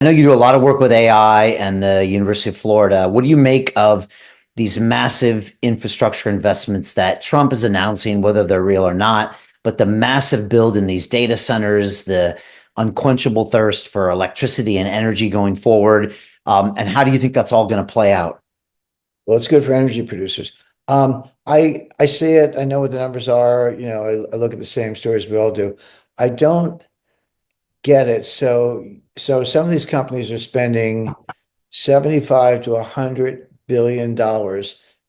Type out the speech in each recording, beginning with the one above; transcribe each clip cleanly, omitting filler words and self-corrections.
I know you do a lot of work with AI and the University of Florida. What do you make of these massive infrastructure investments that Trump is announcing, whether they're real or not, but the massive build in these data centers, the unquenchable thirst for electricity and energy going forward? And how do you think that's all going to play out? Well, it's good for energy producers. I see it. I know what the numbers are. I look at the same stories we all do. I don't get it. So some of these companies are spending 75 to $100 billion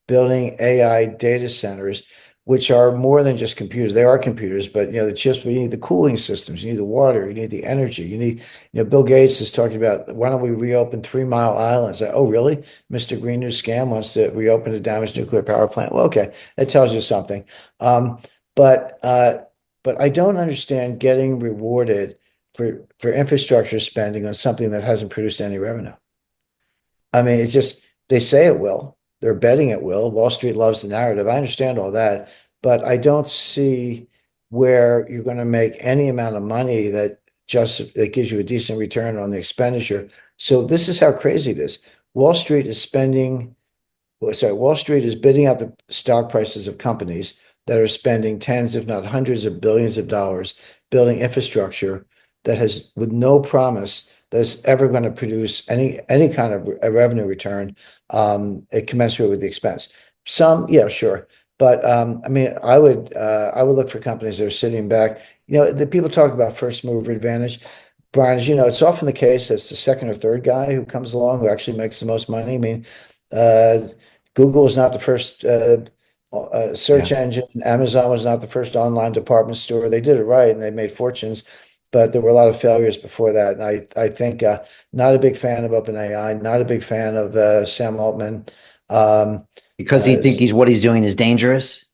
building AI data centers, which are more than just computers. They are computers, but the chips, but you need the cooling systems, you need the water, you need the energy, Bill Gates is talking about why don't we reopen 3 Mile Island? It's like, oh, really? Mr. Green New Scam wants to reopen a damaged nuclear power plant. Well, okay, that tells you something. Um, but uh, but I don't understand getting rewarded for infrastructure spending on something that hasn't produced any revenue. I mean, it's just they say it will. They're betting it will. Wall Street loves the narrative. I understand all that, but I don't see where you're going to make any amount of money that gives you a decent return on the expenditure. So this is how crazy it is. Wall Street is spending, well, sorry, Wall Street is bidding out the stock prices of companies that are spending tens, if not hundreds of billions of dollars building infrastructure that has with no promise that it's ever going to produce any kind of a revenue return, commensurate with the expense. Some, yeah, sure. But I mean, I would look for companies that are sitting back. The people talk about first mover advantage. Brian, as you know, it's often the case that it's the second or third guy who comes along who actually makes the most money. I mean, uh, Google is not the first search Yeah. engine. Amazon was not the first online department store. They did it right and they made fortunes, but there were a lot of failures before that. And I think not a big fan of OpenAI, not a big fan of Sam Altman. Um, Because he uh, think he's what he's doing is dangerous.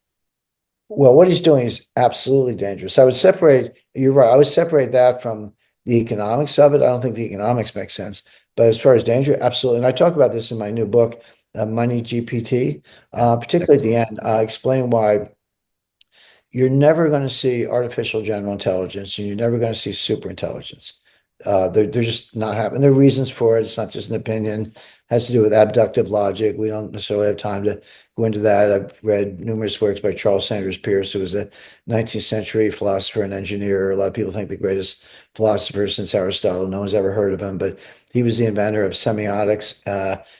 well, what he's doing is absolutely dangerous. You're right, I would separate that from the economics of it. I don't think the economics make sense. But as far as danger, absolutely. And I talk about this in my new book, Money GPT, Yeah. particularly at the end. I explain why you're never going to see artificial general intelligence and you're never going to see super intelligence. They're just not happening. There are reasons for it. It's not just an opinion. It has to do with abductive logic. We don't necessarily have time to go into that. I've read numerous works by Charles Sanders Peirce, who was a 19th century philosopher and engineer. A lot of people think the greatest philosopher since Aristotle. No one's ever heard of him, but he was the inventor of semiotics,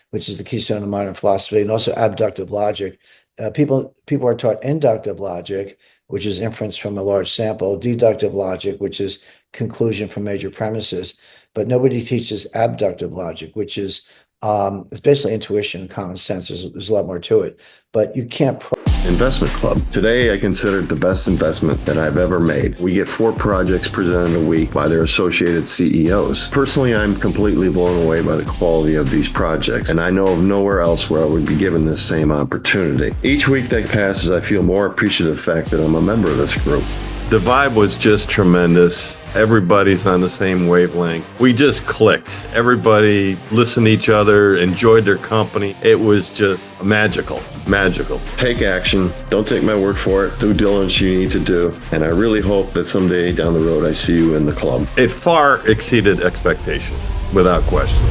which is the keystone of modern philosophy, and also abductive logic. People are taught inductive logic, which is inference from a large sample, deductive logic, which is conclusion from major premises. But nobody teaches abductive logic, which is it's basically intuition and common sense. There's a lot more to it, but you can't. Investment Club. Today, I consider it the best investment that I've ever made. We get 4 projects presented a week by their associated CEOs. Personally, I'm completely blown away by the quality of these projects, and I know of nowhere else where I would be given this same opportunity. Each week that passes, I feel more appreciative of the fact that I'm a member of this group. The vibe was just tremendous. Everybody's on the same wavelength. We just clicked. Everybody listened to each other, enjoyed their company. It was just magical, magical. Take action. Don't take my word for it. Due diligence you need to do. And I really hope that someday down the road I see you in the club. It far exceeded expectations, without question.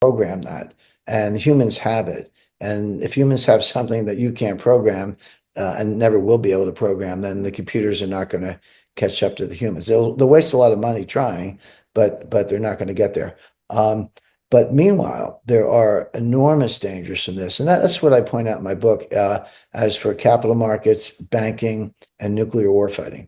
Program that, and humans have it. And if humans have something that you can't program and never will be able to program, then the computers are not going to catch up to the humans. They'll waste a lot of money trying, but they're not going to get there. Um, but meanwhile, there are enormous dangers from this, and that's what I point out in my book. As for capital markets, banking, and nuclear warfighting.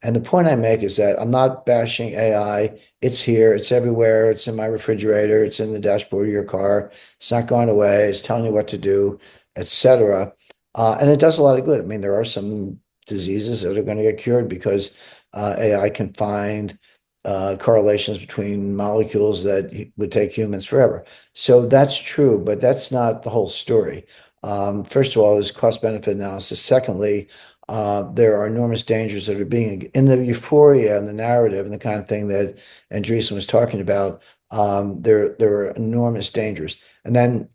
And the point I make is that I'm not bashing AI. It's here, it's everywhere, it's in my refrigerator, it's in the dashboard of your car. It's not going away, it's telling you what to do, etc. And it does a lot of good. I mean, there are some diseases that are going to get cured because AI can find correlations between molecules that would take humans forever. So that's true, but that's not the whole story. First of all, there's cost benefit analysis. Secondly, there are enormous dangers that are being in the euphoria and the narrative and the kind of thing that Andreessen was talking about. There are enormous dangers, and then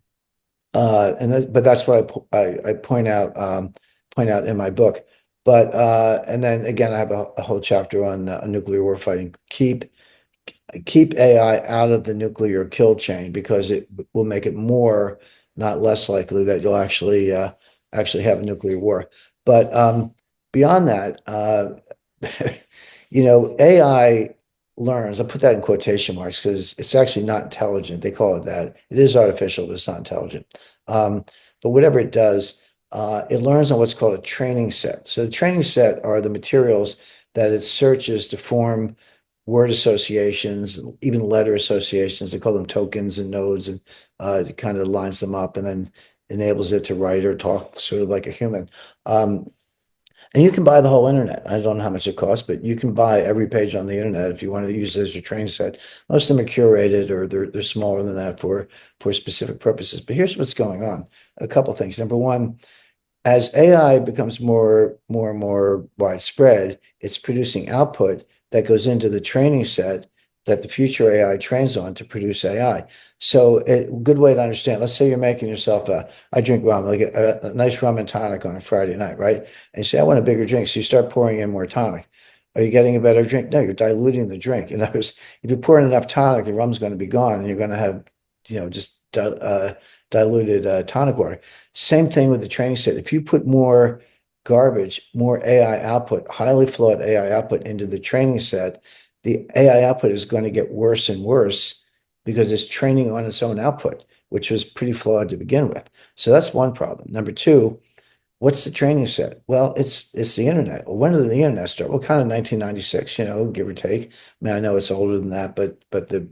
but that's what I point out point out in my book. But and then again, I have a whole chapter on nuclear warfighting. Keep AI out of the nuclear kill chain because it will make it more, not less likely that you'll actually have a nuclear war. But beyond that, AI learns. I put that in quotation marks because it's actually not intelligent. They call it that. It is artificial, but it's not intelligent. But whatever it does, it learns on what's called a training set. So the training set are the materials that it searches to form word associations, even letter associations. They call them tokens and nodes, and it kind of lines them up and then enables it to write or talk sort of like a human. And you can buy the whole internet. I don't know how much it costs, but you can buy every page on the internet if you want to use it as your training set. Most of them are curated or they're smaller than that for specific purposes. But here's what's going on. A couple things. Number one, as AI becomes more and more widespread, it's producing output that goes into the training set that the future AI trains on to produce AI. So a good way to understand, let's say you're making yourself I drink rum, like a nice rum and tonic on a Friday night, right? And you say, I want a bigger drink. So you start pouring in more tonic. Are you getting a better drink? No, you're diluting the drink. In other words, if you pour in enough tonic, the rum's going to be gone and you're going to have, just diluted tonic water. Same thing with the training set. If you put more garbage, more AI output, highly flawed AI output into the training set, the AI output is going to get worse and worse because it's training on its own output, which was pretty flawed to begin with. So that's one problem. Number two, what's the training set? Well, it's the internet. Well, when did the internet start? Well, kind of 1996, give or take. I mean, I know it's older than that, but the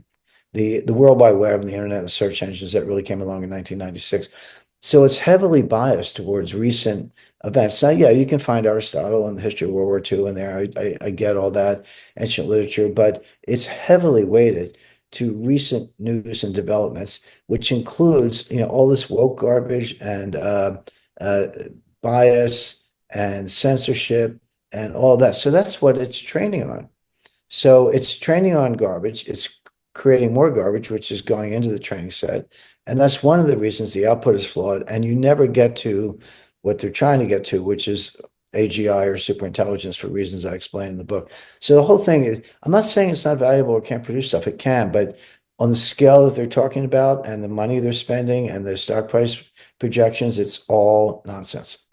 World Wide Web and the internet and the search engines that really came along in 1996. So it's heavily biased towards recent events. Now, yeah, you can find Aristotle and the history of World War II in there. I get all that ancient literature, but it's heavily weighted to recent news and developments, which includes, all this woke garbage and bias and censorship and all that. So that's what it's training on. So it's training on garbage. It's creating more garbage, which is going into the training set. And that's one of the reasons the output is flawed. And you never get to what they're trying to get to, which is AGI or superintelligence for reasons I explain in the book. So the whole thing is, I'm not saying it's not valuable or can't produce stuff. It can, but on the scale that they're talking about and the money they're spending and the stock price projections, it's all nonsense.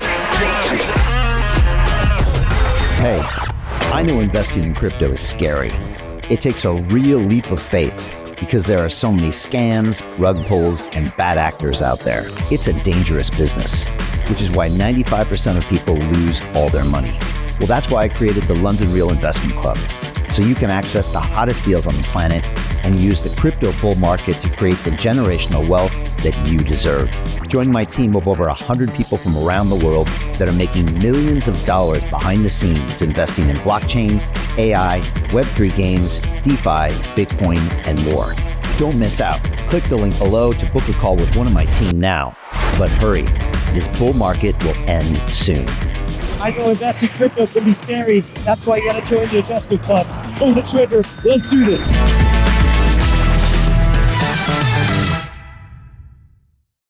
Hey, I know investing in crypto is scary. It takes a real leap of faith because there are so many scams, rug pulls, and bad actors out there. It's a dangerous business, which is why 95% of people lose all their money. Well, that's why I created the London Real Investment Club, so you can access the hottest deals on the planet and use the crypto bull market to create the generational wealth that you deserve. Join my team of over 100 people from around the world that are making millions of dollars behind the scenes investing in blockchain, AI, Web3 games, DeFi, Bitcoin, and more. Don't miss out. Click the link below to book a call with one of my team now. But hurry, this bull market will end soon. I know investing in crypto can be scary. That's why you gotta join the investment club. Pull the trigger. Let's do this.